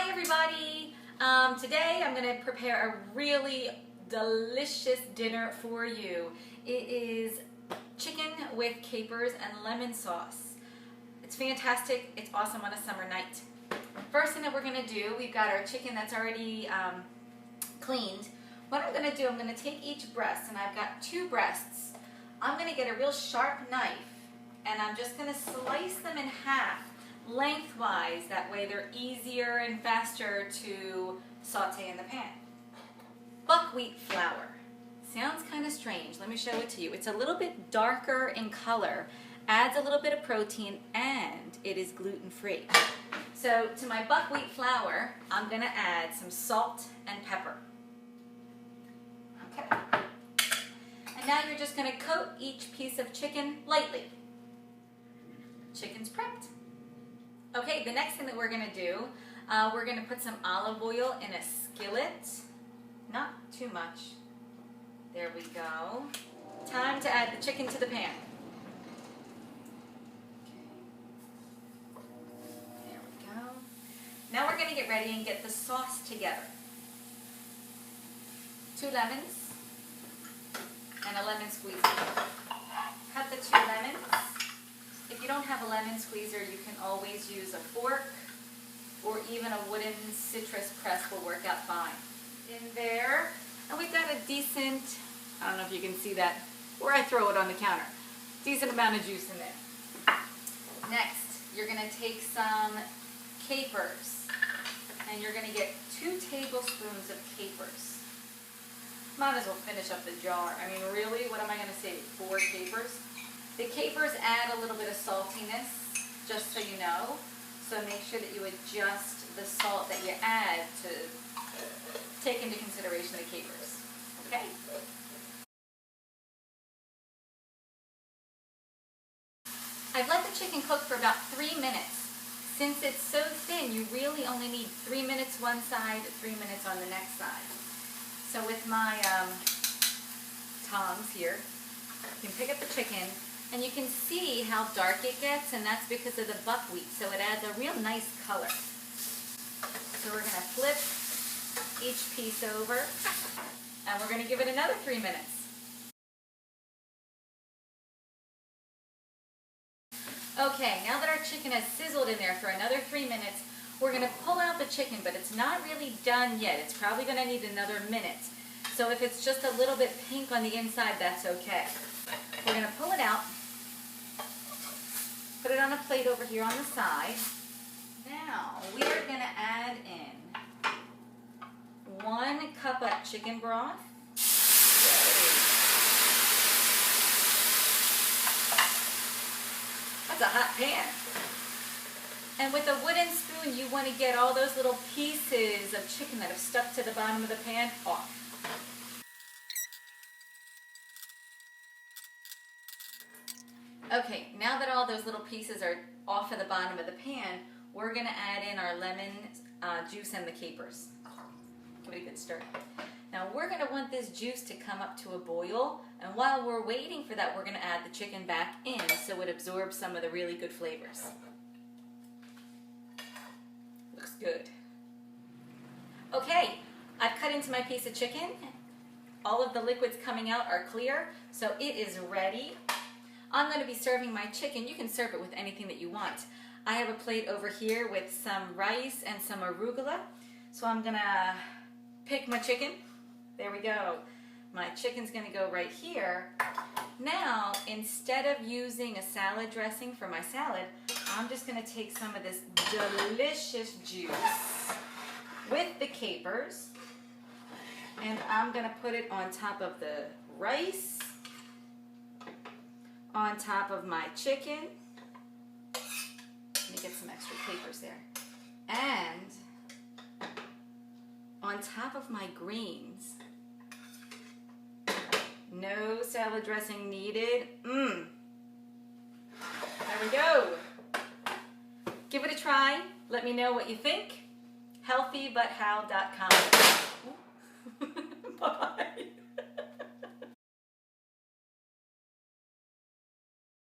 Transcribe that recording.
Hi everybody! Today I'm going to prepare a really delicious dinner for you. It is chicken with capers and lemon sauce. It's fantastic. It's awesome on a summer night. First thing that we're going to do, we've got our chicken that's already cleaned. What I'm going to do, I'm going to take each breast, and I've got 2 breasts. I'm going to get a real sharp knife, and I'm just going to slice them in half lengthwise. That way they're easier and faster to saute in the pan. Buckwheat flour. Sounds kind of strange. Let me show it to you. It's a little bit darker in color, adds a little bit of protein, and it is gluten-free. So to my buckwheat flour, I'm going to add some salt and pepper. Okay. And now you're just going to coat each piece of chicken lightly. Chicken's prepped. Okay, the next thing that we're going to do, we're going to put some olive oil in a skillet. Not too much. There we go. Time to add the chicken to the pan. Okay. There we go. Now we're going to get ready and get the sauce together. 2 lemons and a lemon squeezer. Cut the 2 lemons. If you don't have a lemon squeezer, you can always use a fork, or even a wooden citrus press will work out fine. In there, and we've got a decent, I don't know if you can see that, or I throw it on the counter, decent amount of juice in there. Next, you're going to take some capers, and you're going to get 2 tablespoons of capers. Might as well finish up the jar. I mean, really, what am I going to say, 4 capers? The capers add a little bit of saltiness, just so you know. So make sure that you adjust the salt that you add to take into consideration the capers. Okay? I've let the chicken cook for about 3 minutes. Since it's so thin, you really only need 3 minutes one side, 3 minutes on the next side. So with my tongs here, you can pick up the chicken, and you can see how dark it gets, and that's because of the buckwheat, so it adds a real nice color. So we're going to flip each piece over, and we're going to give it another 3 minutes. Okay, now that our chicken has sizzled in there for another 3 minutes, we're going to pull out the chicken, but it's not really done yet. It's probably going to need another minute. So if it's just a little bit pink on the inside, that's okay. We're going to pull it out. Put it on a plate over here on the side. Now, we are going to add in 1 cup of chicken broth. That's a hot pan. And with a wooden spoon, you want to get all those little pieces of chicken that have stuck to the bottom of the pan off. Okay, now that all those little pieces are off of the bottom of the pan, we're going to add in our lemon juice and the capers. Give it a good stir. Now we're going to want this juice to come up to a boil, and while we're waiting for that, we're going to add the chicken back in so it absorbs some of the really good flavors. Looks good. Okay, I've cut into my piece of chicken. All of the liquids coming out are clear, so it is ready. I'm going to be serving my chicken. You can serve it with anything that you want. I have a plate over here with some rice and some arugula. So I'm going to pick my chicken. There we go. My chicken's going to go right here. Now, instead of using a salad dressing for my salad, I'm just going to take some of this delicious juice with the capers, and I'm going to put it on top of the rice, on top of my chicken. Let me get some extra capers there. And on top of my greens. No salad dressing needed. There we go. Give it a try. Let me know what you think. healthybuthow.com. Bye-bye.